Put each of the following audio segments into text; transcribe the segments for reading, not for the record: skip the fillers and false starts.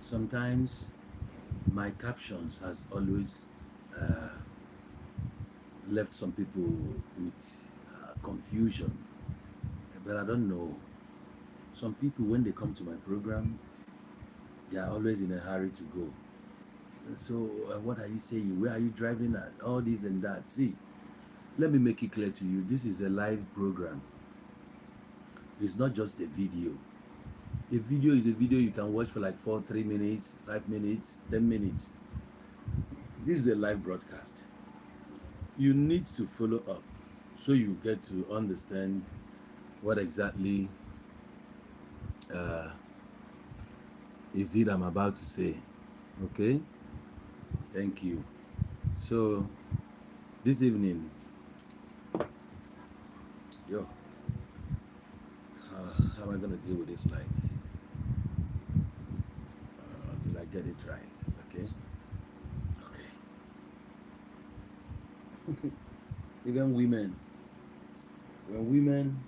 Sometimes my captions has always left some people with confusion, but I don't know. Some people, when they come to my program, they are always in a hurry to go. So, what are you saying? Where are you driving at? All this and that. See, let me make it clear to you. This is a live program. It's not just a video. A video is a video you can watch for like 3 minutes, 5 minutes, 10 minutes. This is a live broadcast. You need to follow up so you get to understand what exactly is it I'm about to say. Okay? Thank you. So, this evening, yo, how am I going to deal with this light until I get it right? Okay? Okay. Even women, when women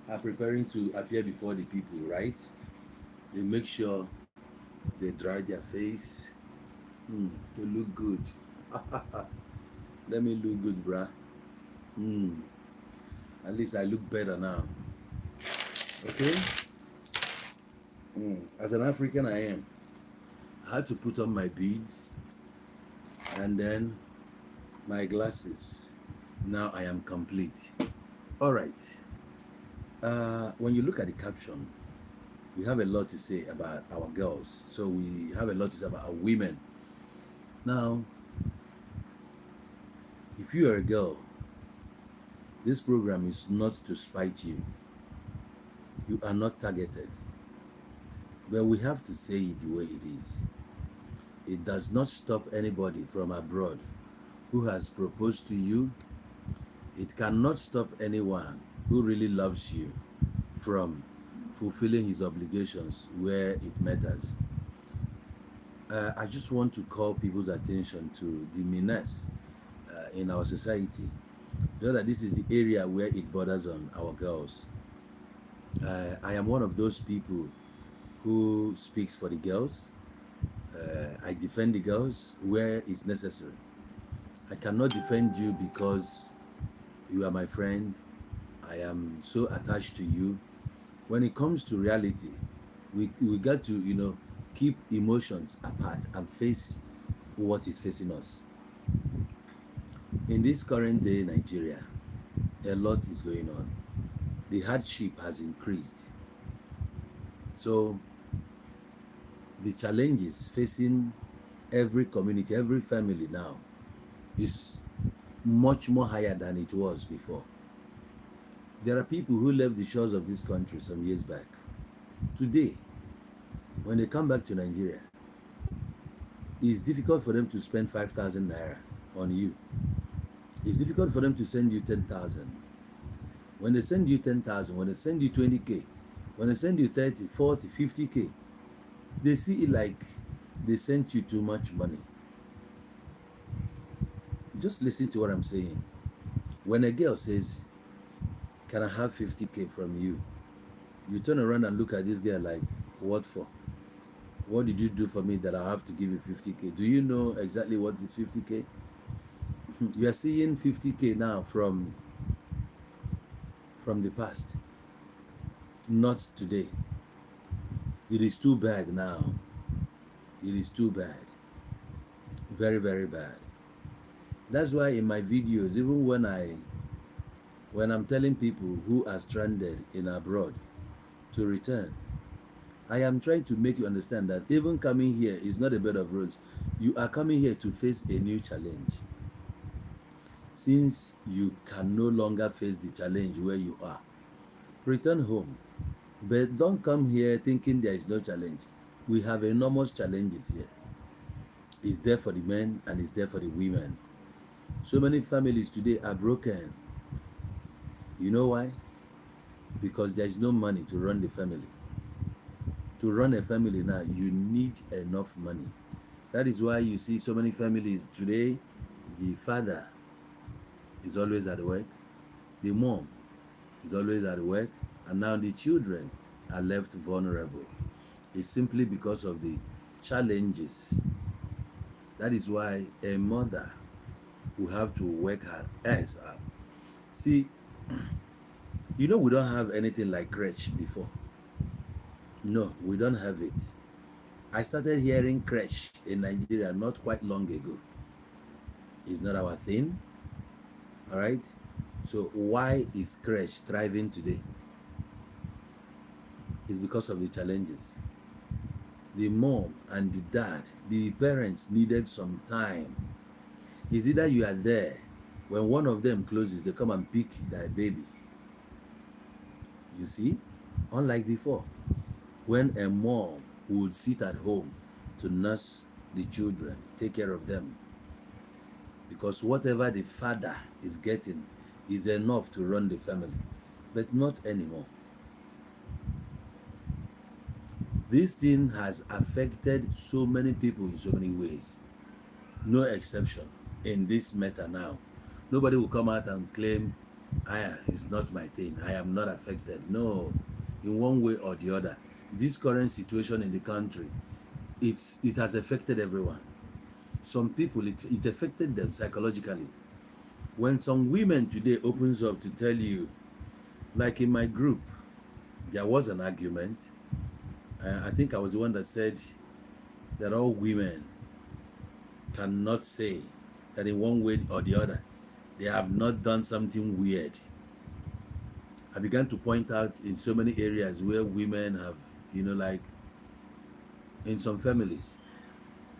are preparing to appear before the people, right? They make sure they dry their face to look good. Let me look good, bruh. At least I look better now. Okay? As an African, I am. I had to put on my beads and then my glasses. Now I am complete. All right. When you look at the caption, we have a lot to say about our girls. So we have a lot to say about our women. Now, if you are a girl, this program is not to spite you. You are not targeted. But we have to say it the way it is. It does not stop anybody from abroad who has proposed to you. It cannot stop anyone who really loves you from fulfilling his obligations where it matters. I just want to call people's attention to the meanness in our society. You know that this is the area where it borders on our girls. I am one of those people who speaks for the girls. I defend the girls where it's necessary. I cannot defend you because you are my friend. I am so attached to you. When it comes to reality, we got to, keep emotions apart and face what is facing us. In this current day Nigeria, a lot is going on. The hardship has increased. So the challenges facing every community, every family now is much more higher than it was before. There are people who left the shores of this country some years back. Today, when they come back to Nigeria, it's difficult for them to spend 5,000 naira on you. It's difficult for them to send you 10,000. When they send you 10,000, when they send you 20K, when they send you 30, 40, 50K, they see it like they sent you too much money. Just listen to what I'm saying. When a girl says, "Can I have 50K from you?" You turn around and look at this girl like, "What for? What did you do for me that I have to give you 50K? Do you know exactly what is 50K? You are seeing 50K now from the past, not today. It is too bad now. It is too bad. Very, very bad. That's why in my videos, even when I'm telling people who are stranded in abroad to return, I am trying to make you understand that even coming here is not a bed of roses. You are coming here to face a new challenge. Since you can no longer face the challenge where you are, return home. But don't come here thinking there is no challenge. We have enormous challenges here. It's there for the men and it's there for the women. So many families today are broken. You know why? Because there is no money to run the family. To run a family now, you need enough money. That is why you see so many families today, the father is always at work, the mom is always at work, and now the children are left vulnerable. It's simply because of the challenges. That is why a mother will have to work her ass up. See, we don't have anything like crèche before. No, we don't have it. I started hearing crèche in Nigeria not quite long ago. It's not our thing. All right. So why is crèche thriving today? It's because of the challenges. The mom and the dad, the parents needed some time. It's either you are there, when one of them closes, they come and pick their baby. You see? Unlike before, when a mom would sit at home to nurse the children, take care of them, because whatever the father is getting is enough to run the family, but not anymore. This thing has affected so many people in so many ways. No exception in this matter now. Nobody will come out and claim, it's not my thing, I am not affected. No, in one way or the other, this current situation in the country, it has affected everyone. Some people, it affected them psychologically. When some women today opens up to tell you, like in my group, there was an argument. I think I was the one that said that all women cannot say that in one way or the other they have not done something weird. I began to point out in so many areas where women have, like in some families,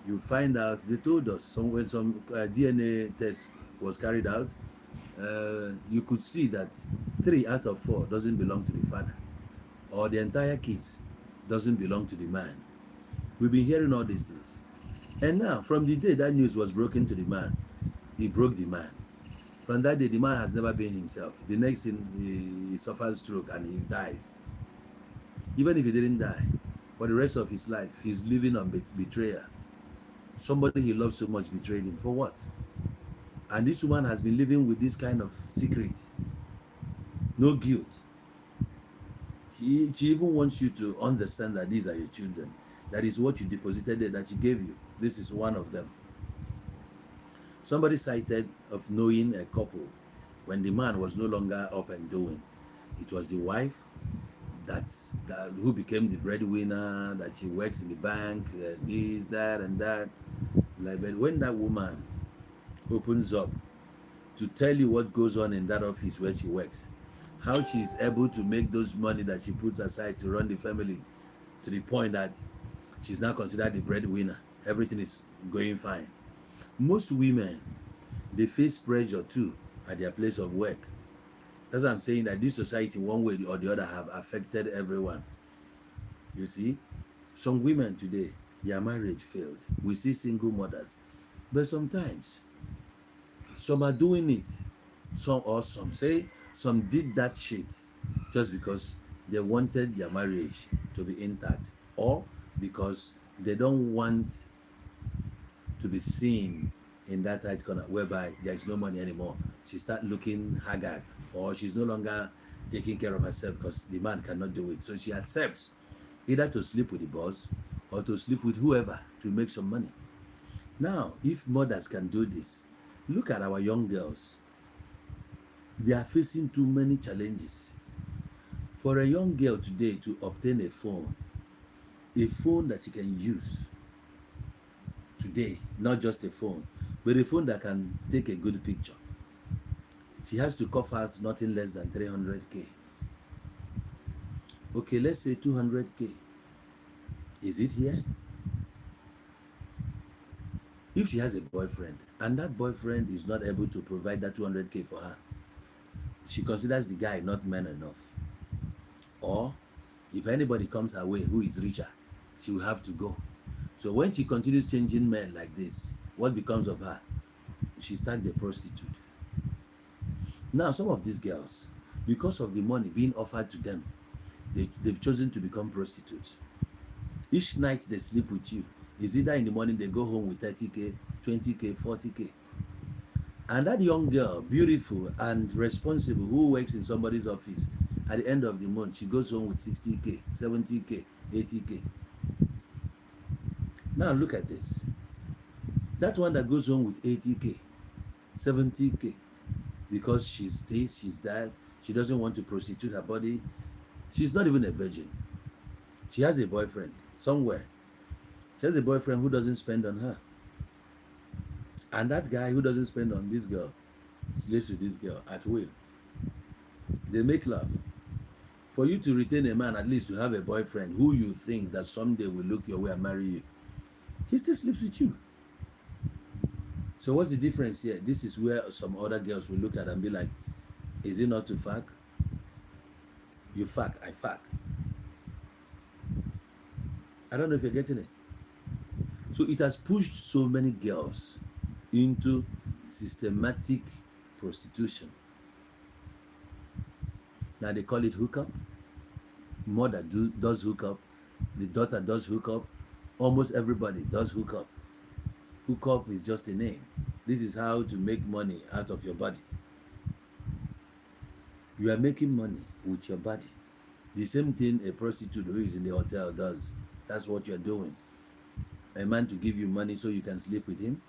you find out, they told us, when some DNA test was carried out, you could see that 3 out of 4 doesn't belong to the father, or the entire kids doesn't belong to the man. We've been hearing all these things. And now, from the day that news was broken to the man, he broke the man. From that day, the man has never been himself. The next thing, he suffers stroke and he dies. Even if he didn't die, for the rest of his life, he's living on betrayal. Somebody he loves so much betrayed him. For what? And this woman has been living with this kind of secret. No guilt. She even wants you to understand that these are your children. That is what you deposited there, that she gave you. This is one of them. Somebody cited of knowing a couple when the man was no longer up and doing. It was the wife who became the breadwinner, that she works in the bank, this, that, and that. But when that woman opens up to tell you what goes on in that office where she works, how she is able to make those money that she puts aside to run the family, to the point that she's now considered the breadwinner. Everything is going fine. Most women, they face pressure too at their place of work. That's why I'm saying that this society, one way or the other, have affected everyone. You see, some women today, their marriage failed. We see single mothers, but sometimes some are doing it. Some did that shit just because they wanted their marriage to be intact, or because they don't want to be seen in that tight corner whereby there is no money anymore. She start looking haggard, or she's no longer taking care of herself because the man cannot do it. So she accepts either to sleep with the boss or to sleep with whoever to make some money. Now, if mothers can do this, look at our young girls. They are facing too many challenges. For a young girl today to obtain a phone that she can use today, not just a phone, but a phone that can take a good picture, she has to cough out nothing less than 300k. Okay, let's say 200k. Is it here? If she has a boyfriend and that boyfriend is not able to provide that 200k for her, she considers the guy not man enough. Or if anybody comes her way who is richer, she will have to go. So when she continues changing men like this, what becomes of her? She starts a prostitute. Now, some of these girls, because of the money being offered to them, they've chosen to become prostitutes. Each night they sleep with you is either in the morning they go home with 30k, 20k, 40k. And that young girl, beautiful and responsible, who works in somebody's office, at the end of the month, she goes home with 60k, 70k, 80k. Now look at this. That one that goes home with 80K, 70K, because she's this, she's that, she doesn't want to prostitute her body. She's not even a virgin. She has a boyfriend somewhere. She has a boyfriend who doesn't spend on her. And that guy who doesn't spend on this girl sleeps with this girl at will. They make love. For you to retain a man, at least to have a boyfriend who you think that someday will look your way and marry you, he still sleeps with you. So what's the difference here? This is where some other girls will look at and be like, is it not to fuck? You fuck, I fuck. I don't know if you're getting it. So it has pushed so many girls into systematic prostitution. Now they call it hookup. Mother does hookup. The daughter does hookup. Almost everybody does hookup. Hookup is just a name. This is how to make money out of your body. You are making money with your body. The same thing a prostitute who is in the hotel does. That's what you're doing. A man to give you money so you can sleep with him.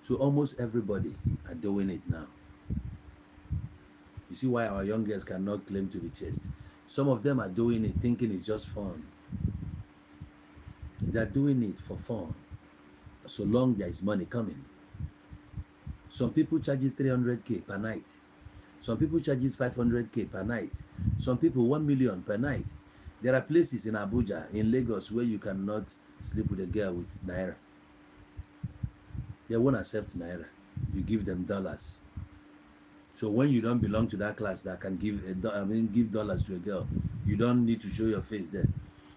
So almost everybody are doing it now. You see why our young girls cannot claim to be chaste. Some of them are doing it thinking it's just fun. They're doing it for fun, so long there is money coming. Some people charges 300K per night. Some people charges 500K per night. Some people 1 million per night. There are places in Abuja, in Lagos, where you cannot sleep with a girl with naira. They won't accept naira. You give them dollars. So when you don't belong to that class that can give dollars to a girl, you don't need to show your face there.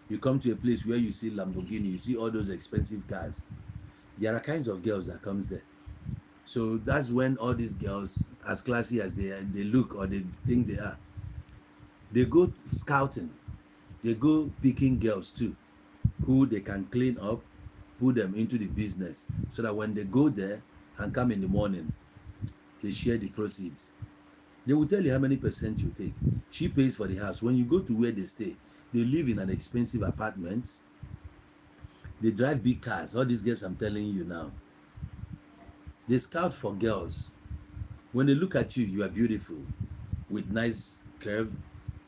You come to a place where you see Lamborghini, you see all those expensive cars. There are kinds of girls that comes there. So that's when all these girls, as classy as they look or they think they are, they go scouting. They go picking girls too, who they can clean up, put them into the business, so that when they go there and come in the morning, they share the proceeds. They will tell you how many percent you take. She pays for the house. When you go to where they stay, they live in an expensive apartment. They drive big cars. All these girls I'm telling you now. They scout for girls. When they look at you, you are beautiful, with nice curve.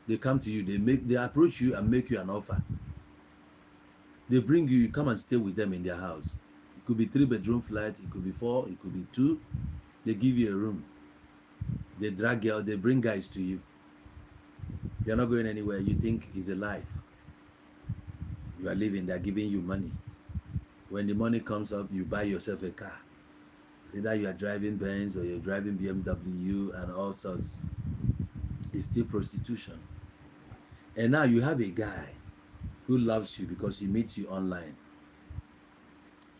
They come to you. They approach you and make you an offer. They bring you. You come and stay with them in their house. It could be 3-bedroom flat. It could be 4. It could be 2. They give you a room. They drag girl. They bring guys to you. You're not going anywhere. You think it's a life. You are living. They're giving you money. When the money comes up, you buy yourself a car. It's either you are driving Benz or you're driving BMW and all sorts. It's still prostitution. And now you have a guy who loves you because he meets you online.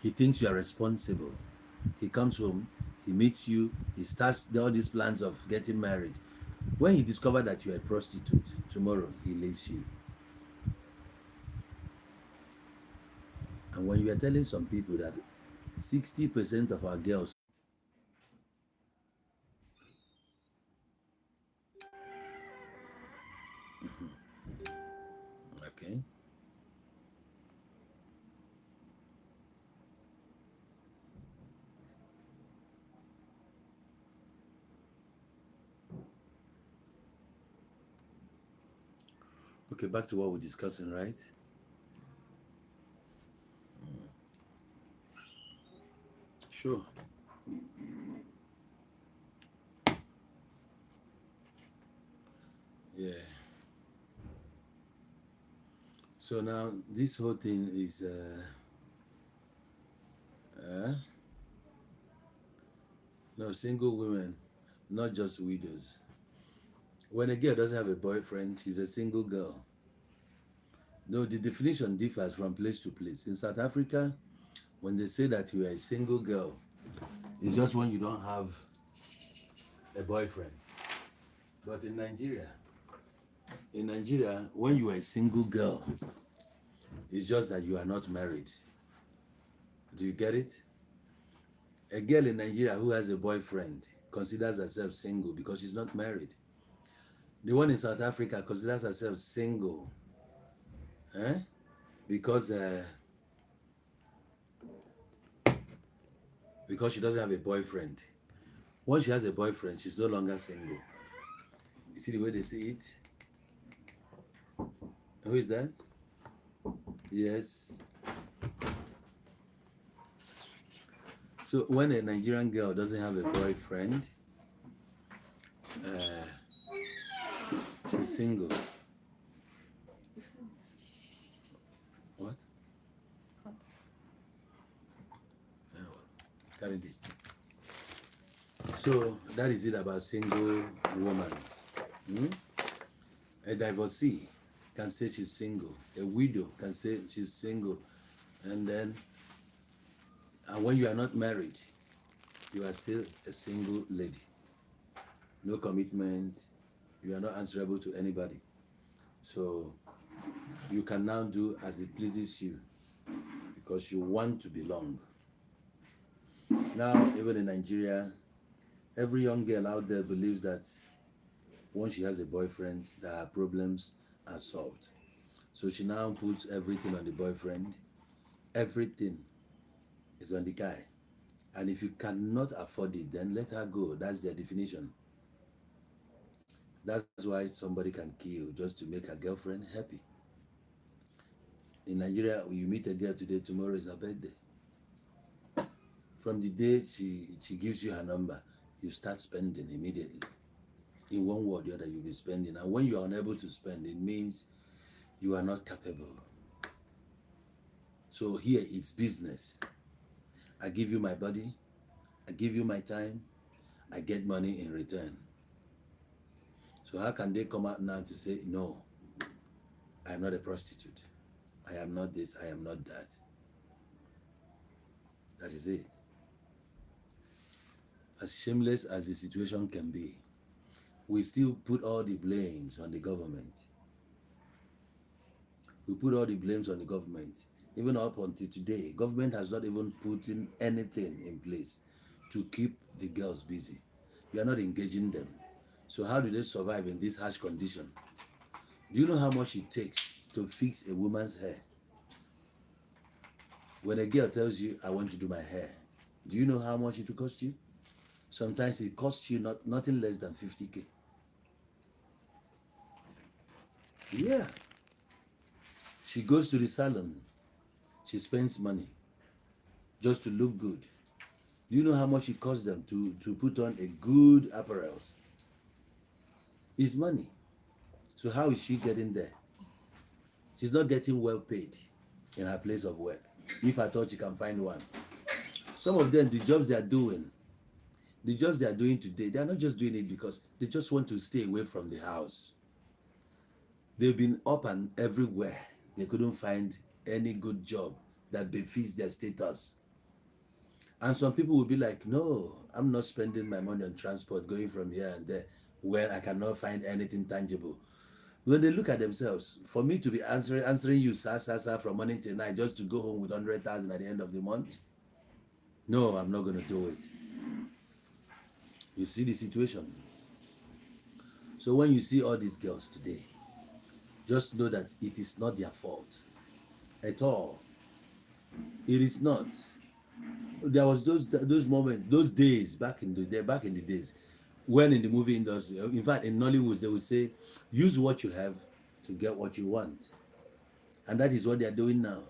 He thinks you are responsible. He comes home, he meets you, he starts all these plans of getting married. When he discovers that you are a prostitute, tomorrow he leaves you. And when you are telling some people that 60% of our girls, okay, okay, back to what we're discussing, right? Sure. Yeah. So now this whole thing is no, single women, not just widows. When a girl doesn't have a boyfriend, she's a single girl. No, the definition differs from place to place. In South Africa, when they say that you are a single girl, it's just when you don't have a boyfriend. But in Nigeria, when you are a single girl, it's just that you are not married. Do you get it? A girl in Nigeria who has a boyfriend considers herself single because she's not married. The one in South Africa considers herself single, eh? Because because she doesn't have a boyfriend. Once she has a boyfriend, she's no longer single. You see the way they see it? Who is that? Yes. So when a Nigerian girl doesn't have a boyfriend, she's single. What? Carry this too. So that is it about single woman. A divorcee can say she's single. A widow can say she's single. And when you are not married, you are still a single lady. No commitment. You are not answerable to anybody. So you can now do as it pleases you because you want to belong. Now, even in Nigeria, every young girl out there believes that once she has a boyfriend, that her problems are solved. So she now puts everything on the boyfriend. Everything is on the guy. And if you cannot afford it, then let her go. That's their definition. That's why somebody can kill just to make her girlfriend happy. In Nigeria, you meet a girl today, tomorrow is her birthday. From the day she gives you her number, you start spending immediately. In one word or the other, you'll be spending. And when you are unable to spend, it means you are not capable. So here, it's business. I give you my body, I give you my time, I get money in return. So how can they come out now to say, no, I am not a prostitute. I am not this, I am not that. That is it. As shameless as the situation can be, we still put all the blames on the government. We put all the blames on the government. Even up until today, government has not even put in anything in place to keep the girls busy. You are not engaging them. So how do they survive in this harsh condition? Do you know how much it takes to fix a woman's hair? When a girl tells you, I want to do my hair, do you know how much it will cost you? Sometimes it costs you nothing less than 50K. Yeah. She goes to the salon. She spends money just to look good. Do you know how much it costs them to put on a good apparel? It's money. So how is she getting there? She's not getting well paid in her place of work. If I thought she can find one. Some of them, the jobs they are doing today, they are not just doing it because they just want to stay away from the house. They've been up and everywhere. They couldn't find any good job that befits their status. And some people will be like, no, I'm not spending my money on transport going from here and there where I cannot find anything tangible. When they look at themselves, for me to be answering you, sir, from morning till night, just to go home with 100,000 at the end of the month, no, I'm not going to do it. You see the situation. So when you see all these girls today, just know that it is not their fault at all. It is not. There was those moments, those days back in the days, when in the movie industry, in fact in Nollywood, they would say, use what you have to get what you want, and that is what they are doing now.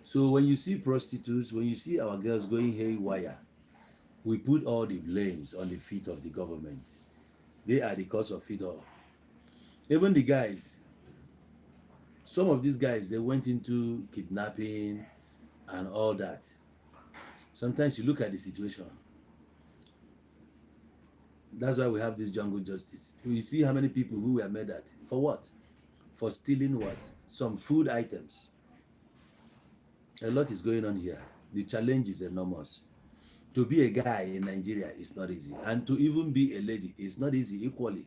So when you see prostitutes, when you see our girls going haywire, we put all the blames on the feet of the government. They are the cause of it all. Even the guys, some of these guys, they went into kidnapping and all that. Sometimes you look at the situation. That's why we have this jungle justice. You see how many people who were murdered. For what? For stealing what? Some food items. A lot is going on here. The challenge is enormous. To be a guy in Nigeria is not easy. And to even be a lady is not easy equally.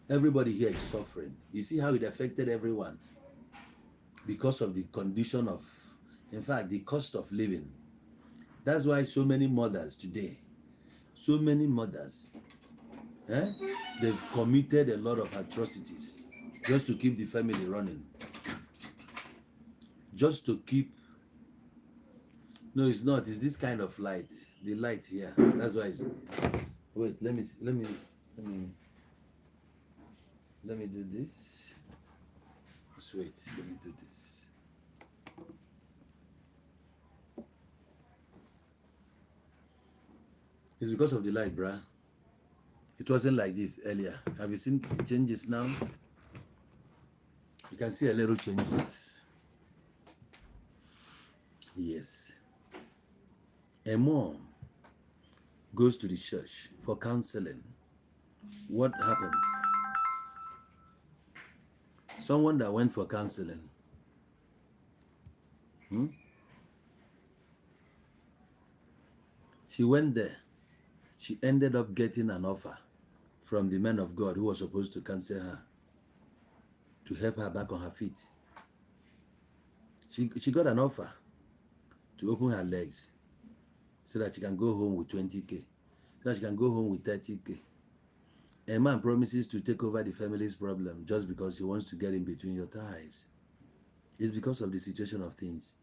Everybody here is suffering. You see how it affected everyone because of the condition of, in fact, the cost of living. That's why so many mothers today, they've committed a lot of atrocities just to keep the family running, just to keep No, it's not. It's this kind of light. The light here. That's why it's. Wait. Let me. Let me do this. Just wait. Let me do this. It's because of the light, bruh. It wasn't like this earlier. Have you seen the changes now? You can see a little changes. Yes. A mom goes to the church for counseling. What happened? Someone that went for counseling. Hmm? She went there. She ended up getting an offer from the man of God who was supposed to counsel her to help her back on her feet. She got an offer to open her legs so that she can go home with 20K, so that she can go home with 30K. A man promises to take over the family's problem just because he wants to get in between your thighs. It's because of the situation of things.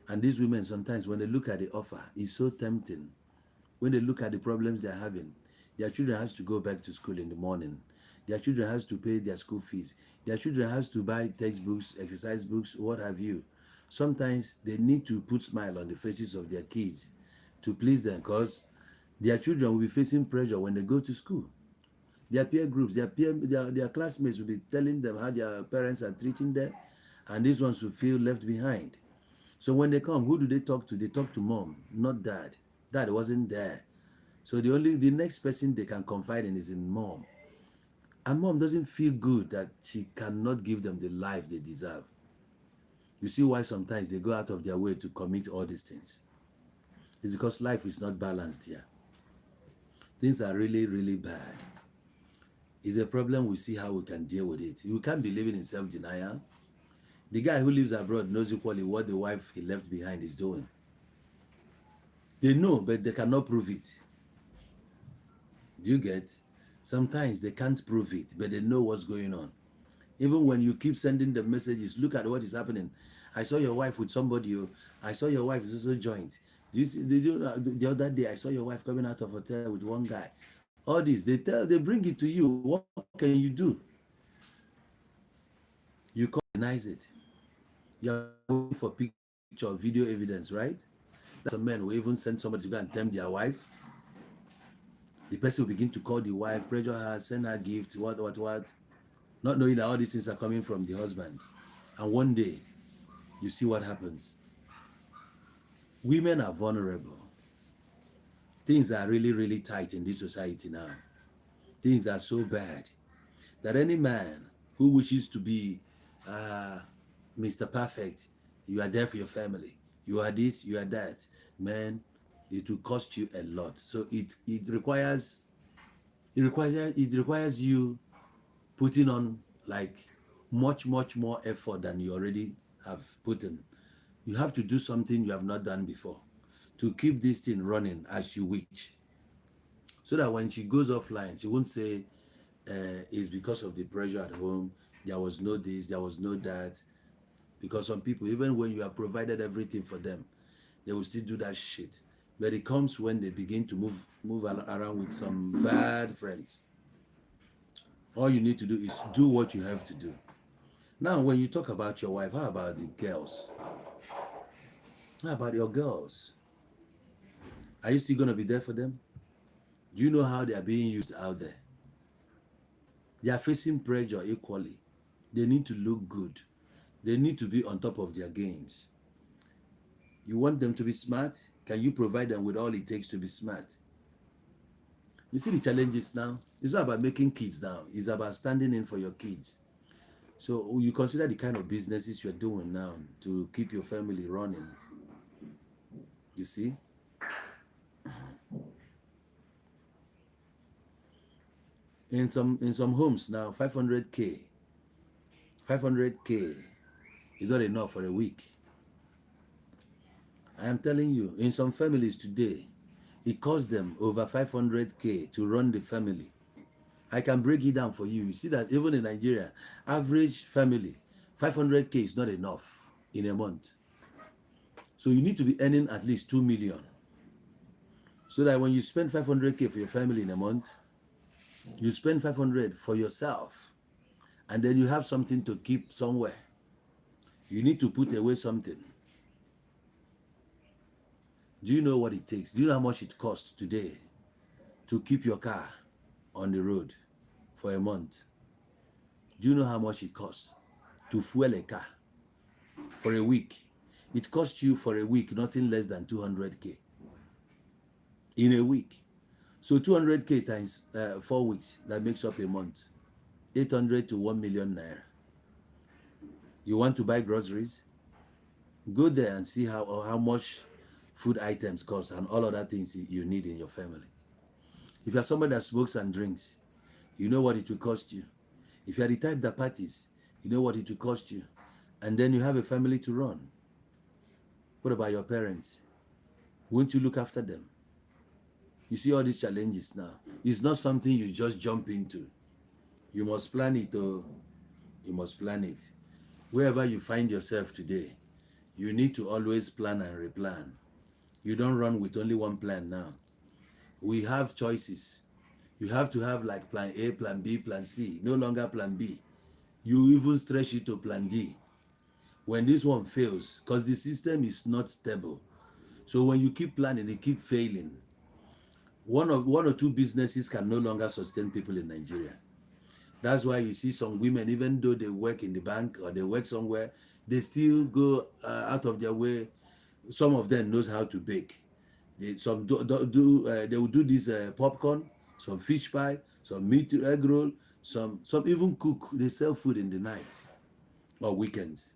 And these women, sometimes when they look at the offer, it's so tempting. When they look at the problems they're having, their children has to go back to school in the morning. Their children has to pay their school fees. Their children has to buy textbooks, exercise books, what have you. Sometimes they need to put smile on the faces of their kids to please them, because their children will be facing pressure when they go to school. Their peer groups, their classmates will be telling them how their parents are treating them, and these ones will feel left behind. So when they come, who do they talk to? They talk to mom, not dad. Dad wasn't there. So the next person they can confide in is in mom. And mom doesn't feel good that she cannot give them the life they deserve. You see why sometimes they go out of their way to commit all these things. It's because life is not balanced here. Things are really, really bad. It's a problem. We see how we can deal with it. We can't be living in self-denial. The guy who lives abroad knows equally what the wife he left behind is doing. They know, but they cannot prove it. Do you get? Sometimes they can't prove it, but they know what's going on. Even when you keep sending the messages, look at what is happening. I saw your wife with somebody. I saw your wife is also joint. Do you see, the other day I saw your wife coming out of a hotel with one guy. All this, they bring it to you. What can you do? You can't deny it. You're waiting for picture or video evidence, right? Some men will even send somebody to go and tempt their wife. The person will begin to call the wife, pressure her, send her gift, what, not knowing that all these things are coming from the husband. And one day, you see what happens. Women are vulnerable. Things are really, really tight in this society now. Things are so bad that any man who wishes to be uh, Mr. Perfect, you are there for your family. You are this, you are that. Man, it will cost you a lot. So it requires you putting on like much more effort than you already have put in. You have to do something you have not done before to keep this thing running as you wish, so that when she goes offline, she won't say it's because of the pressure at home. There was no this, there was no that. Because some people, even when you have provided everything for them, they will still do that shit. But it comes when they begin to move around with some bad friends. All you need to do is do what you have to do. Now, when you talk about your wife, how about the girls? How about your girls? Are you still going to be there for them? Do you know how they are being used out there? They are facing pressure equally. They need to look good. They need to be on top of their games. You want them to be smart? Can you provide them with all it takes to be smart? You see the challenges now? It's not about making kids now. It's about standing in for your kids. So you consider the kind of businesses you're doing now to keep your family running. You see? In some homes now, 500K is not enough for a week. I am telling you, in some families today, it costs them over 500K to run the family. I can break it down for you. You see that even in Nigeria, average family, 500K is not enough in a month. So you need to be earning at least 2 million. So that when you spend 500K for your family in a month, you spend 500 for yourself. And then you have something to keep somewhere. You need to put away something. Do you know what it takes? Do you know how much it costs today to keep your car on the road for a month? Do you know how much it costs to fuel a car for a week? It costs you for a week nothing less than 200K in a week. So 200K times 4 weeks, that makes up a month. 800 to 1 million naira. You want to buy groceries? Go there and see how much food items cost and all other things you need in your family. If you're somebody that smokes and drinks, you know what it will cost you. If you're the type that parties, you know what it will cost you. And then you have a family to run. What about your parents? Won't you look after them? You see all these challenges now. It's not something you just jump into. You must plan it. Oh, you must plan it. Wherever you find yourself today, you need to always plan and replan. You don't run with only one plan now. We have choices. You have to have like plan A, plan B, plan C. No longer plan B. You even stretch it to plan D. When this one fails, because the system is not stable. So when you keep planning, it keep failing. One or two businesses can no longer sustain people in Nigeria. That's why you see some women, even though they work in the bank or they work somewhere, they still go out of their way. Some of them knows how to bake. They will do this popcorn, some fish pie, some meat egg roll, some even cook. They sell food in the night or weekends.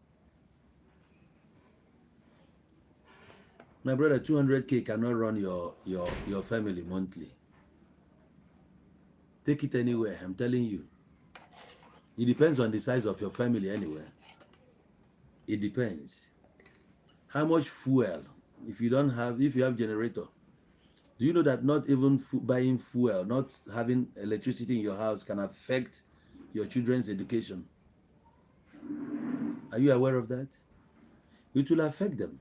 My brother, 200K cannot run your family monthly. Take it anywhere, I'm telling you. It depends on the size of your family anywhere. It depends. How much fuel? If you have generator, do you know that not even buying fuel, not having electricity in your house can affect your children's education? Are you aware of that? It will affect them.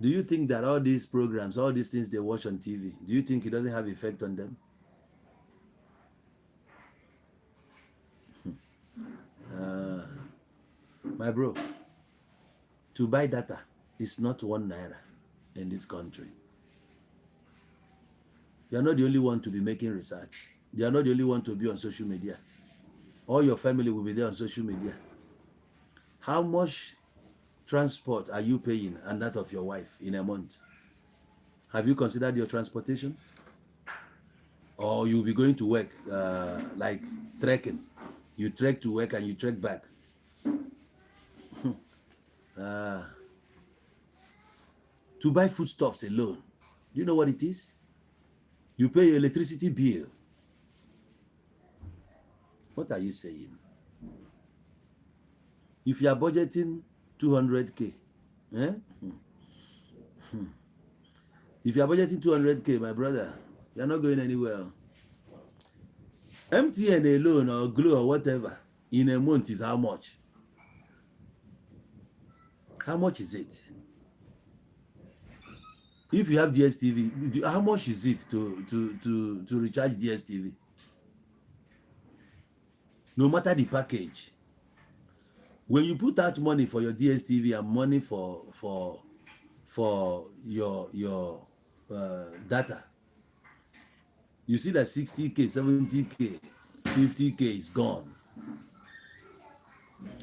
Do you think that all these programs, all these things they watch on TV, do you think it doesn't have effect on them? My bro, to buy data is not 1 naira in this country. You are not the only one to be making research. You are not the only one to be on social media. All your family will be there on social media. How much transport are you paying and that of your wife in a month? Have you considered your transportation? Or you'll be going to work like trekking. You trek to work and you trek back. To buy foodstuffs alone, do you know what it is? You pay your electricity bill. What are you saying? If you are budgeting 200K, eh? If you are budgeting 200K, my brother, you are not going anywhere. MTN alone or Glo or whatever in a month is how much? How much is it? If you have DSTV, how much is it to recharge DSTV? No matter the package. When you put out money for your DSTV and money for your data, you see that 60K, 70K, 50K is gone.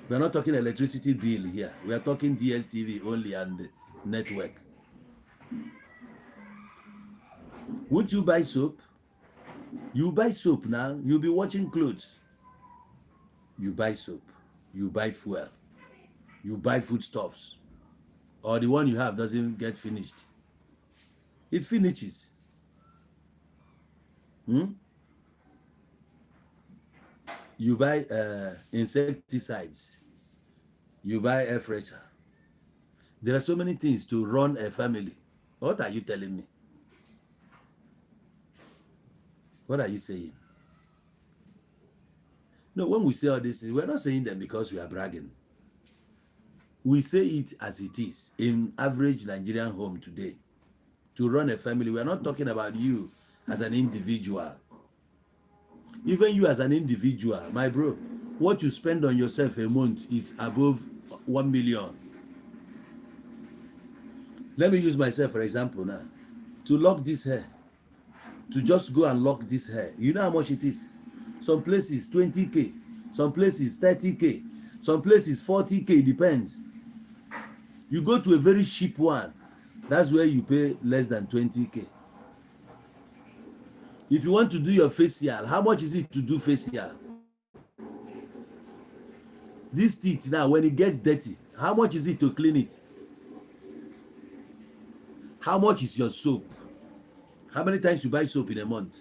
We are not talking electricity bill here. We are talking DSTV only and network. Would you buy soap? You buy soap now, you'll be watching clothes. You buy soap, you buy fuel, you buy foodstuffs, or the one you have doesn't get finished. It finishes. You buy insecticides, you buy air freshener. There are so many things to run a family. What are you telling me? What are you saying? No, when we say all this, we're not saying them because we are bragging. We say it as it is in average Nigerian home today. To run a family, we are not talking about you as an individual. Even you as an individual, my bro, what you spend on yourself a month is above 1 million. Let me use myself for example now. To lock this hair, to just go and lock this hair, you know how much it is? Some places 20k, some places 30k, some places 40k, depends. You go to a very cheap one, that's where you pay less than 20k. If you want to do your facial, how much is it to do facial? This teeth now, when it gets dirty, how much is it to clean it? How much is your soap? How many times you buy soap in a month?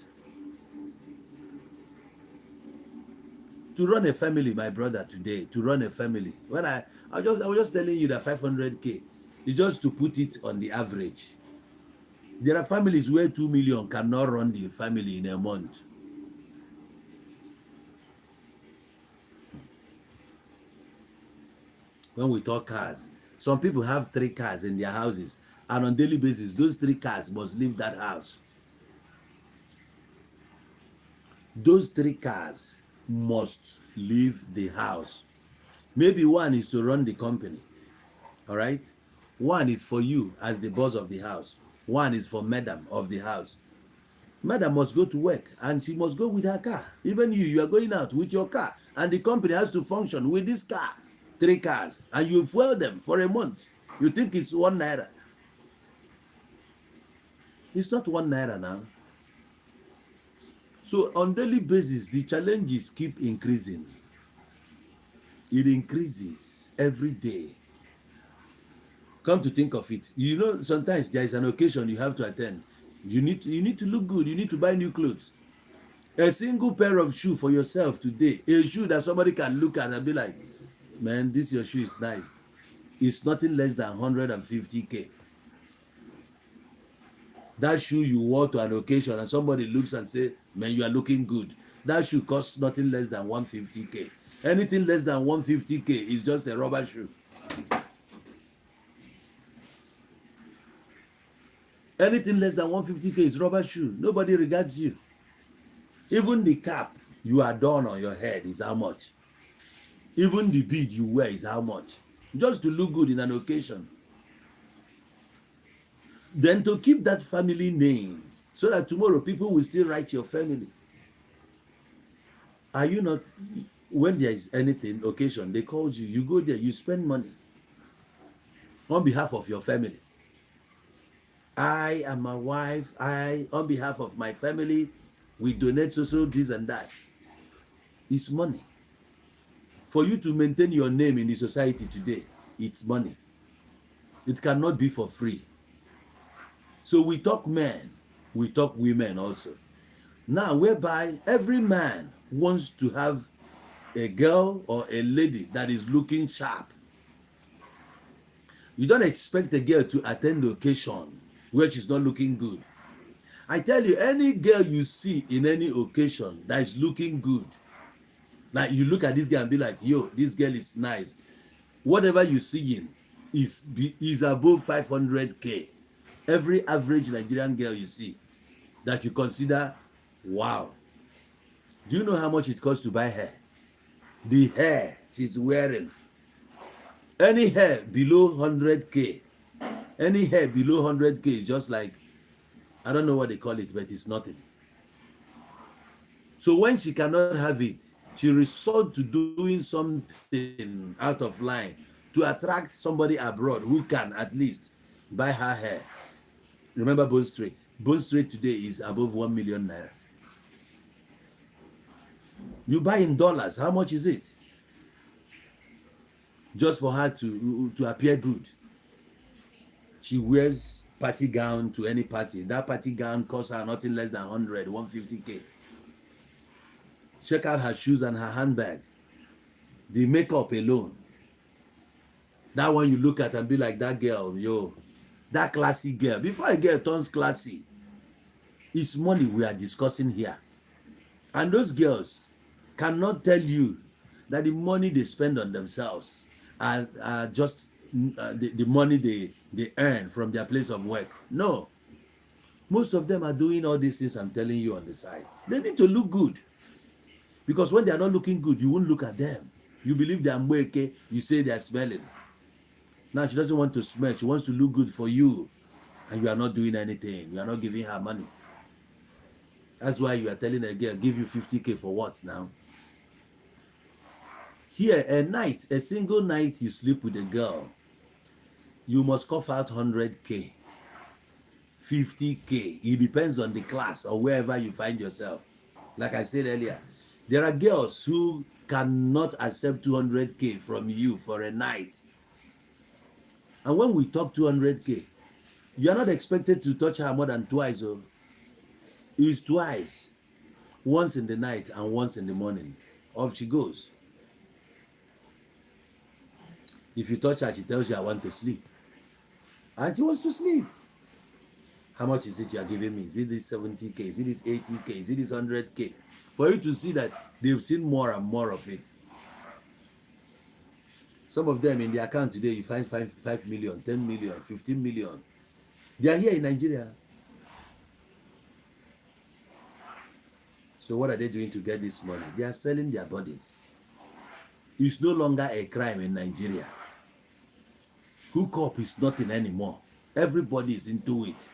To run a family, my brother, today, to run a family, when I was just telling you that 500k is just to put it on the average. There are families where 2 million cannot run the family in a month. When we talk cars, some people have 3 cars in their houses, and on daily basis, those 3 cars must leave that house. Those 3 cars must leave the house. Maybe one is to run the company, all right? One is for you as the boss of the house. One is for madam of the house. Madam must go to work and she must go with her car. Even you are going out with your car, and the company has to function with this car. 3 cars, and you fuel them for a month. You think it's 1 naira? It's not 1 naira now. So on daily basis, the challenges keep increasing. It increases every day. Come to think of it, you know, sometimes there is an occasion you have to attend. You need to look good. You need to buy new clothes. A single pair of shoe for yourself today, a shoe that somebody can look at and be like, man, this your shoe is nice. It's nothing less than 150k. That shoe you wore to an occasion and somebody looks and say, man, you are looking good. That shoe costs nothing less than 150k. Anything less than 150k is just a rubber shoe. Anything less than 150k is rubber shoe. Nobody regards you. Even the cap you adorn on your head is how much. Even the bead you wear is how much. Just to look good in an occasion. Then to keep that family name, so that tomorrow people will still write your family. Are you not, when there is anything, occasion, they call you, you go there, you spend money on behalf of your family. I and my wife, on behalf of my family, we donate so this and that. It's money. For you to maintain your name in the society today, it's money. It cannot be for free. So we talk men, we talk women also. Now, whereby every man wants to have a girl or a lady that is looking sharp. You don't expect a girl to attend the occasion where she's not looking good. I tell you, any girl you see in any occasion that is looking good, like you look at this girl and be like, yo, this girl is nice. Whatever you see in is above 500k. Every average Nigerian girl you see that you consider, wow. Do you know how much it costs to buy hair? The hair she's wearing. Any hair below 100k, any hair below 100k is just like, I don't know what they call it, but it's nothing. So when she cannot have it, she resort to doing something out of line to attract somebody abroad who can at least buy her hair. Remember Bone Straight. Bone Straight today is above 1 million naira. You buy in dollars, how much is it? Just for her to appear good. She wears party gown to any party. That party gown costs her nothing less than 100, 150k. Check out her shoes and her handbag. The makeup alone. That one you look at and be like, that girl, yo, that classy girl. Before a girl turns classy, it's money we are discussing here. And those girls cannot tell you that the money they spend on themselves are just the money they earn from their place of work. No, most of them are doing all these things I'm telling you on the side. They need to look good, because when they are not looking good, you won't look at them. You believe they are mweke, you say they are smelling. Now she doesn't want to smell, she wants to look good for you, and you are not doing anything. You are not giving her money. That's why you are telling a girl, give you 50K for what now? Here, a single night you sleep with a girl, you must cough out 100K, 50K. It depends on the class or wherever you find yourself. Like I said earlier, there are girls who cannot accept 200K from you for a night. And when we talk 200K, you are not expected to touch her more than twice. Oh, it's twice, once in the night and once in the morning. Off she goes. If you touch her, she tells you, I want to sleep. And she wants to sleep. How much is it you are giving me? Is it this 70K? Is it this 80K? Is it this 100K? For you to see that they've seen more and more of it. Some of them in the account today, you find 5 million, 10 million, 15 million. They are here in Nigeria. So what are they doing to get this money? They are selling their bodies. It's no longer a crime in Nigeria. Hook up is nothing anymore. Everybody is into it.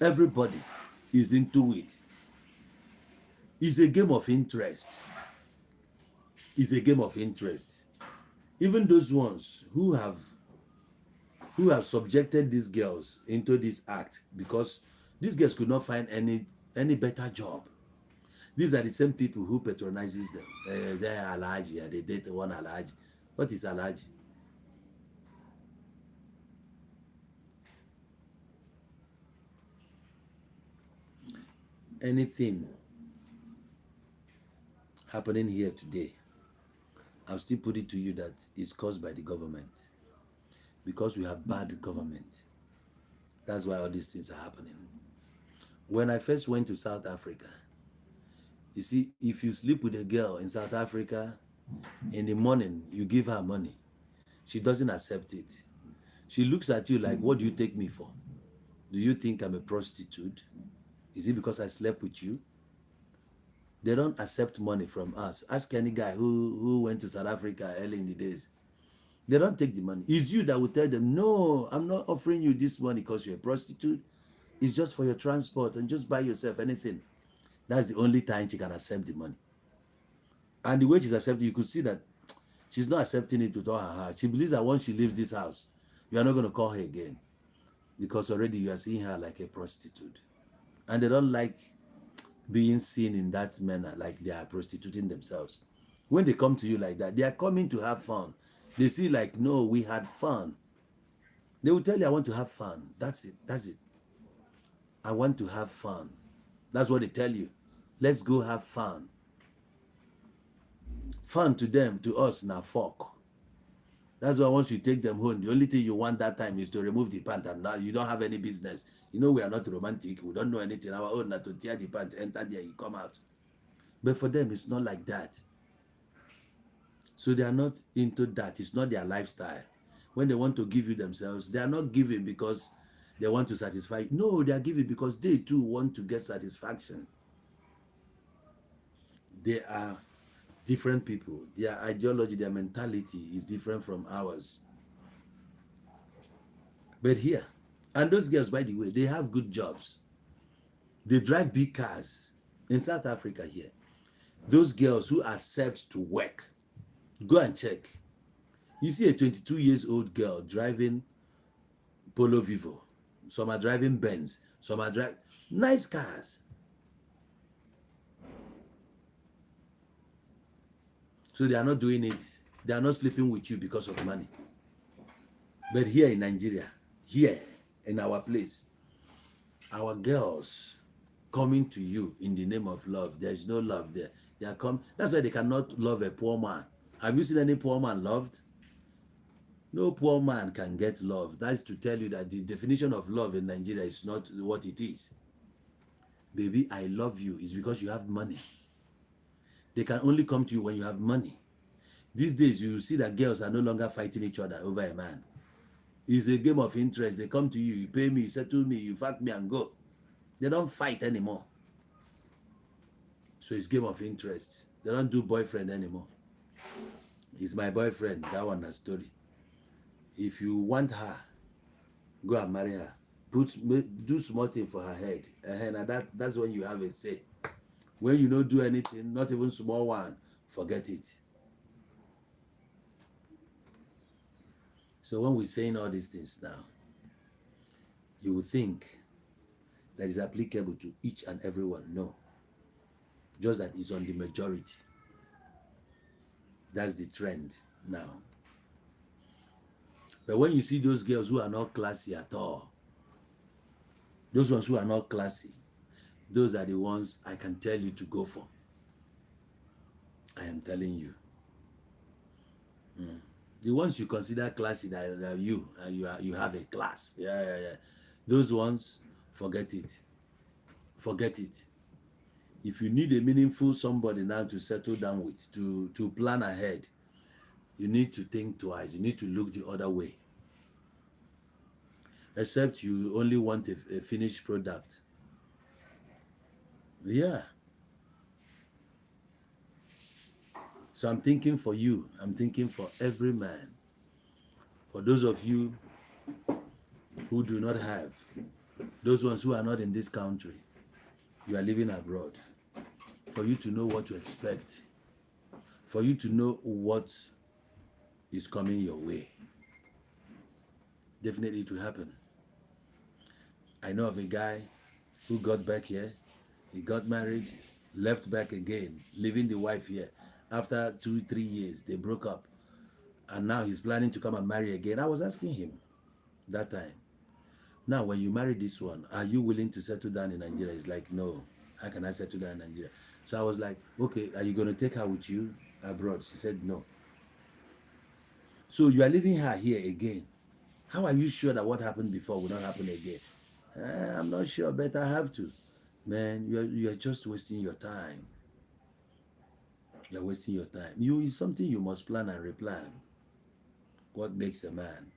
Everybody is into it. It's a game of interest. It's a game of interest. Even those ones who have subjected these girls into this act, because these girls could not find any better job. These are the same people who patronizes them. They're Alhaji, they date one Alhaji. What is Alhaji? Anything happening here today, I'll still put it to you that it's caused by the government, because we have bad government. That's why all these things are happening. When I first went to South Africa, you see, if you sleep with a girl in South Africa, in the morning, you give her money, she doesn't accept it. She looks at you like, what do you take me for? Do you think I'm a prostitute? Is it because I slept with you? They don't accept money from us. Ask any guy who went to South Africa early in the days. They don't take the money. It's you that will tell them, no, I'm not offering you this money because you're a prostitute. It's just for your transport, and just buy yourself anything. That's the only time she can accept the money. And the way she's accepting, you could see that she's not accepting it with all her heart. She believes that once she leaves this house, you are not going to call her again, because already you are seeing her like a prostitute. And they don't like being seen in that manner, like they are prostituting themselves. When they come to you like that, they are coming to have fun. They see like, no, we had fun. They will tell you, I want to have fun. That's it. That's it. I want to have fun. That's what they tell you. Let's go have fun. Fun to them, to us, now fuck. That's why once you take them home, the only thing you want that time is to remove the pant, and now you don't have any business. You know, we are not romantic. We don't know anything. Our own not to tear the pant, enter there, you come out. But for them, it's not like that. So they are not into that. It's not their lifestyle. When they want to give you themselves, they are not giving because they want to satisfy. No, they are giving because they too want to get satisfaction. They are different people. Their ideology, their mentality is different from ours. But here, and those girls, by the way, they have good jobs. They drive big cars. In South Africa here, those girls who accept to work, go and check. You see a 22 years old girl driving Polo Vivo. Some are driving Benz. Some are driving nice cars. So they are not doing it. They are not sleeping with you because of money. But here in Nigeria, here in our place, our girls coming to you in the name of love. There's no love there. They are come. That's why they cannot love a poor man. Have you seen any poor man loved? No poor man can get love. That's to tell you that the definition of love in Nigeria is not what it is. Baby, I love you is because you have money. They can only come to you when you have money. These days, you see that girls are no longer fighting each other over a man. It's a game of interest. They come to you, you pay me, you settle me, you fuck me and go. They don't fight anymore. So it's game of interest. They don't do boyfriend anymore. It's my boyfriend, that one, the story. If you want her, go and marry her. Do small thing for her head. And that's when you have a say. When you don't do anything, not even small one, forget it. So when we're saying all these things now, you will think that is applicable to each and everyone. No. Just that it's on the majority. That's the trend now. But when you see those girls who are not classy at all, those ones who are not classy, those are the ones I can tell you to go for. I am telling you. The ones you consider classy, that you have a class. Yeah. Those ones, forget it. Forget it. If you need a meaningful somebody now to settle down with, to plan ahead, you need to think twice. You need to look the other way. Except you only want a finished product. Yeah. So I'm thinking for you. I'm thinking for every man. For those of you who do not have, those ones who are not in this country, you are living abroad. For you to know what to expect. For you to know what is coming your way. Definitely it will happen. I know of a guy who got back here. He got married, left back again, leaving the wife here. After 2-3 years, they broke up. And now he's planning to come and marry again. I was asking him that time, now when you marry this one, are you willing to settle down in Nigeria? He's like, no, how can I settle down in Nigeria? So I was like, okay, are you going to take her with you abroad? She said no. So you are leaving her here again. How are you sure that what happened before will not happen again? I'm not sure, but I have to. Man, you are just wasting your time. You're wasting your time. It's something you must plan and replan. What makes a man?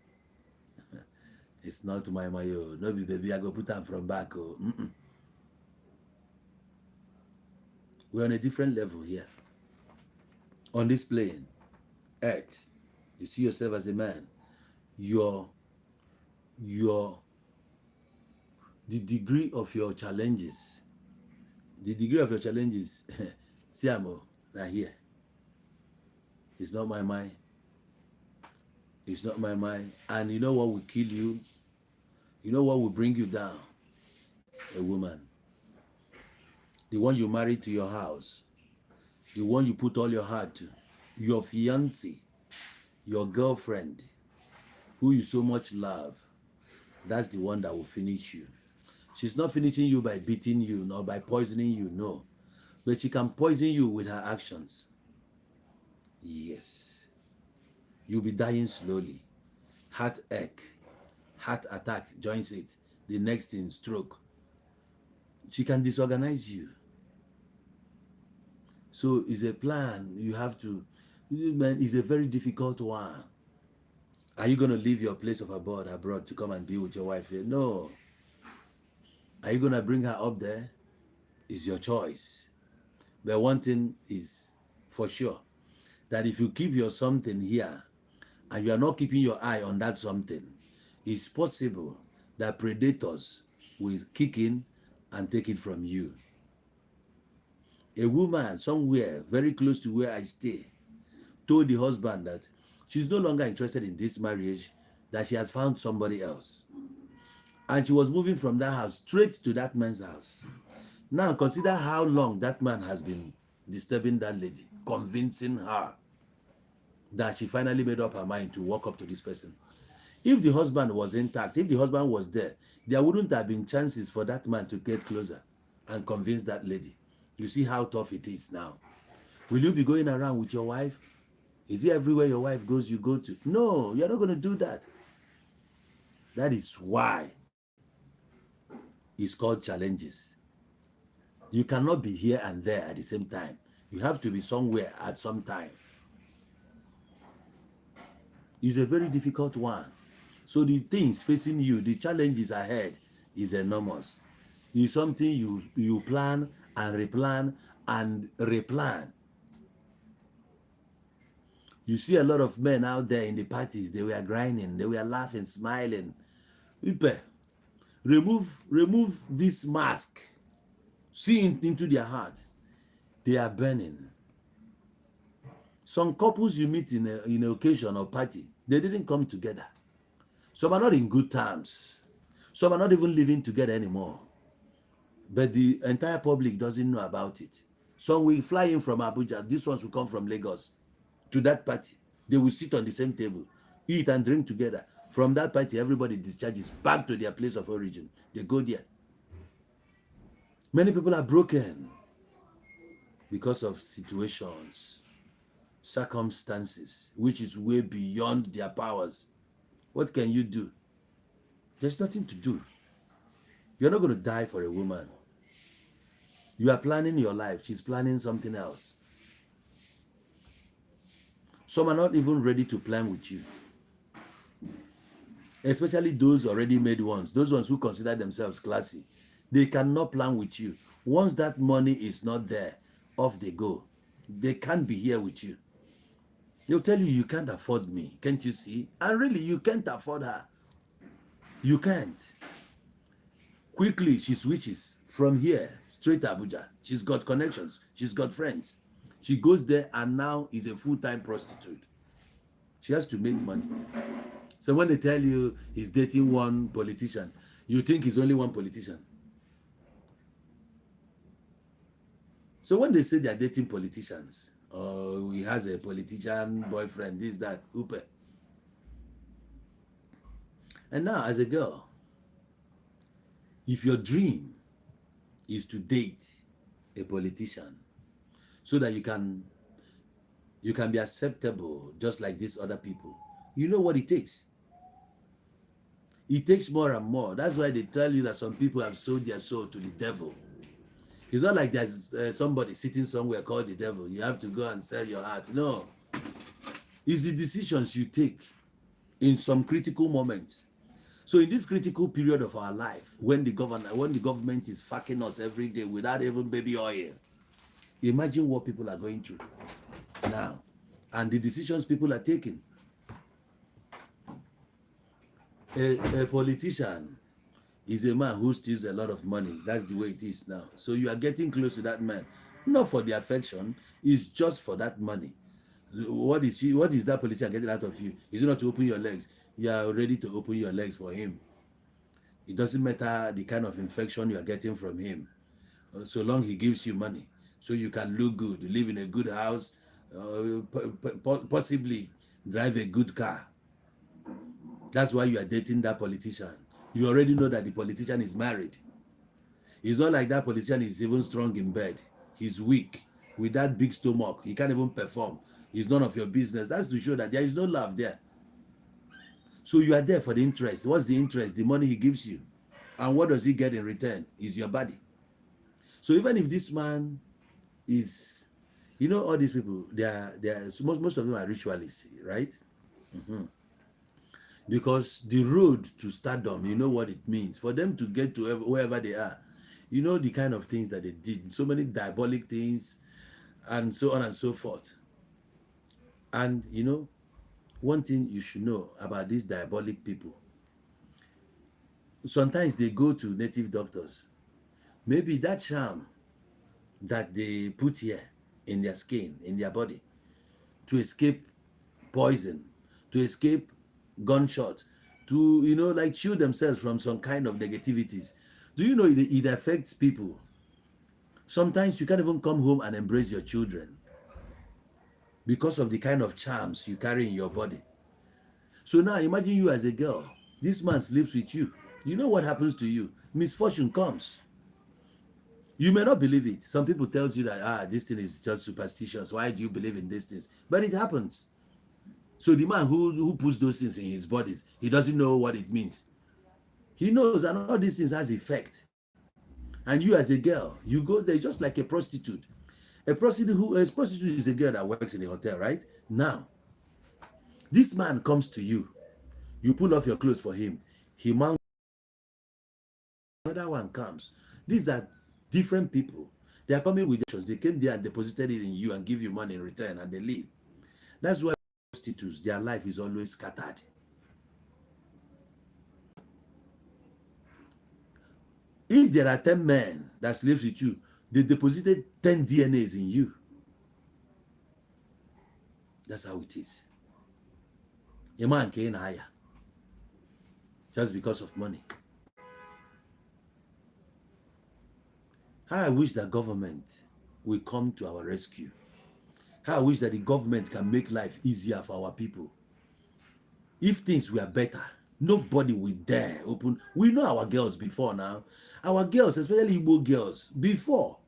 It's not my mayo. No be baby, I go put them from back. Oh. We're on a different level here. On this plane, earth, you see yourself as a man. The degree of your challenges, see, I'm right here. It's not my mind. It's not my mind. And you know what will kill you? You know what will bring you down? A woman. The one you married to your house. The one you put all your heart to. Your fiancé. Your girlfriend. Who you so much love. That's the one that will finish you. She's not finishing you by beating you, nor by poisoning you, no. But she can poison you with her actions. Yes. You'll be dying slowly. Heartache. Heart attack joins it. The next thing, stroke. She can disorganize you. So it's a plan. You have to, man, it's a very difficult one. Are you going to leave your place of abroad to come and be with your wife here? No. Are you going to bring her up there? It's your choice. But one thing is for sure, that if you keep your something here and you are not keeping your eye on that something, it's possible that predators will kick in and take it from you. A woman somewhere very close to where I stay told the husband that she's no longer interested in this marriage, that she has found somebody else. And she was moving from that house straight to that man's house. Now consider how long that man has been disturbing that lady, convincing her that she finally made up her mind to walk up to this person. If the husband was intact, if the husband was there wouldn't have been chances for that man to get closer and convince that lady. You see how tough it is now. Will you be going around with your wife? Is it everywhere your wife goes, you go to? No, you're not going to do that. That is why it's called challenges. You cannot be here and there at the same time. You have to be somewhere at some time. is a very difficult one. So the things facing you, the challenges ahead is enormous. It's something you plan and replan and replan. You see a lot of men out there in the parties, they were grinding, they were laughing, smiling. People, remove this mask. See into their heart. They are burning. Some couples you meet in an occasion or party, they didn't come together. Some are not in good terms. Some are not even living together anymore. But the entire public doesn't know about it. Some will fly in from Abuja. These ones will come from Lagos to that party. They will sit on the same table, eat and drink together. From that party, everybody discharges back to their place of origin. They go there. Many people are broken because of situations, circumstances, which is way beyond their powers. What can you do? There's nothing to do. You're not going to die for a woman. You are planning your life. She's planning something else. Some are not even ready to plan with you. Especially those already made ones, those ones who consider themselves classy. They cannot plan with you. Once that money is not there, off they go. They can't be here with you. They'll tell you, you can't afford me. Can't you see? And really, you can't afford her. You can't. Quickly, she switches from here straight to Abuja. She's got connections. She's got friends. She goes there and now is a full-time prostitute. She has to make money. So when they tell you he's dating one politician, you think he's only one politician. So when they say they're dating politicians, or he has a politician boyfriend, this, that, ooper. And now, as a girl, if your dream is to date a politician so that you can be acceptable just like these other people, you know what it takes. It takes more and more. That's why they tell you that some people have sold their soul to the devil. It's not like there's somebody sitting somewhere called the devil. You have to go and sell your heart. No. It's the decisions you take in some critical moments. So in this critical period of our life, when the government is fucking us every day without even baby oil, imagine what people are going through now and the decisions people are taking. A politician is a man who steals a lot of money. That's the way it is now. So you are getting close to that man, not for the affection, it's just for that money. What is that politician getting out of you? Is it not to open your legs? You are ready to open your legs for him. It doesn't matter the kind of infection you are getting from him, so long he gives you money, so you can look good, live in a good house, possibly drive a good car. That's why you are dating that politician. You already know that the politician is married. It's not like that politician is even strong in bed. He's weak. With that big stomach, he can't even perform. It's none of your business. That's to show that there is no love there. So you are there for the interest. What's the interest? The money he gives you. And what does he get in return? Is your body. So even if this man is, all these people, most of them are ritualists, right? Mm-hmm. Because the road to stardom, you know what it means. For them to get to wherever they are, you know the kind of things that they did. So many diabolic things and so on and so forth. And, one thing you should know about these diabolic people, sometimes they go to native doctors. Maybe that charm that they put here in their skin, in their body, to escape poison, to escape gunshot, to, like shield themselves from some kind of negativities. Do you know it affects people? Sometimes you can't even come home and embrace your children because of the kind of charms you carry in your body. So now imagine you as a girl. This man sleeps with you. You know what happens to you? Misfortune comes. You may not believe it. Some people tell you that, this thing is just superstitious. Why do you believe in these things? But it happens. So the man who puts those things in his bodies, he doesn't know what it means. He knows that all these things has effect. And you as a girl, you go there just like a prostitute. A prostitute is a girl that works in a hotel, right? Now, This man comes to you, you pull off your clothes for him, he mounts, another one comes. These are different people. They are coming with actions. They came there and deposited it in you and give you money in return and they leave. That's why prostitutes, their life is always scattered. If there are 10 men that sleeps with you, they deposited 10 DNAs in you. That's how it is. A man can't hire just because of money. How I wish that government will come to our rescue. How I wish that the government can make life easier for our people. If things were better, nobody would dare open. We know our girls before now. Our girls, especially Igbo girls, before,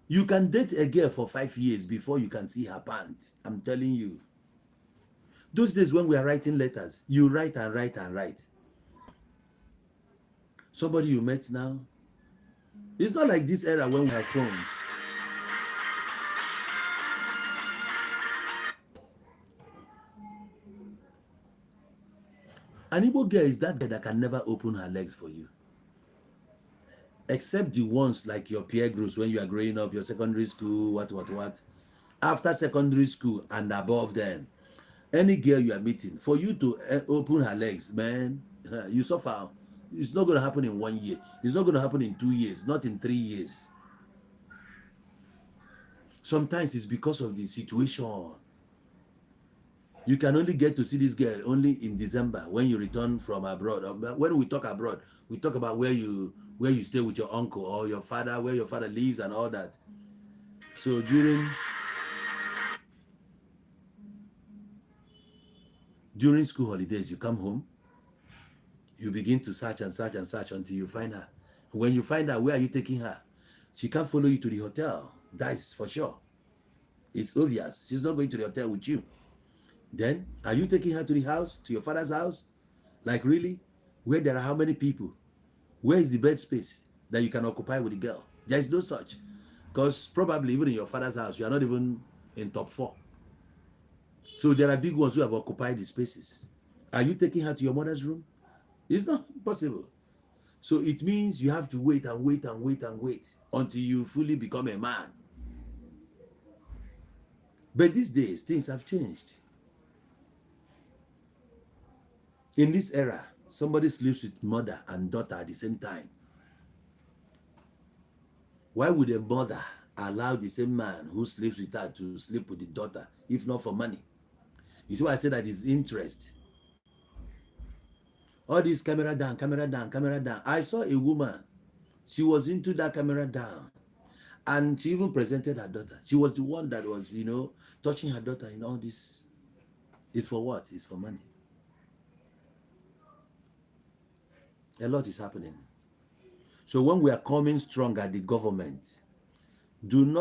you can date a girl for 5 years before you can see her pants. I'm telling you. Those days when we are writing letters, you write and write and write. Somebody you met now. It's not like this era when we have phones. An Igbo girl is that girl that can never open her legs for you. Except the ones like your peer groups when you are growing up, your secondary school, what. After secondary school and above then, any girl you are meeting, for you to open her legs, man, you suffer. It's not going to happen in 1 year. It's not going to happen in 2 years, not in 3 years. Sometimes it's because of the situation. You can only get to see this girl only in December when you return from abroad. When we talk abroad, we talk about where you stay with your uncle or your father, where your father lives and all that. So during school holidays, you come home, you begin to search and search and search until you find her. When you find her, where are you taking her? She can't follow you to the hotel. That is for sure. It's obvious. She's not going to the hotel with you. Then, are you taking her to the house, to your father's house? Like really? Where there are how many people? Where is the bed space that you can occupy with the girl? There is no such. Because probably even in your father's house, you are not even in top 4. So there are big ones who have occupied the spaces. Are you taking her to your mother's room? It's not possible. So it means you have to wait and wait and wait and wait until you fully become a man. But these days, things have changed. In this era, somebody sleeps with mother and daughter at the same time. Why would a mother allow the same man who sleeps with her to sleep with the daughter, if not for money? You see why I say that is interest. All this camera down, camera down, camera down. I saw a woman. She was into that camera down. And she even presented her daughter. She was the one that was, touching her daughter in all this. It's for what? It's for money. A lot is happening. So when we are coming strong at the government, do not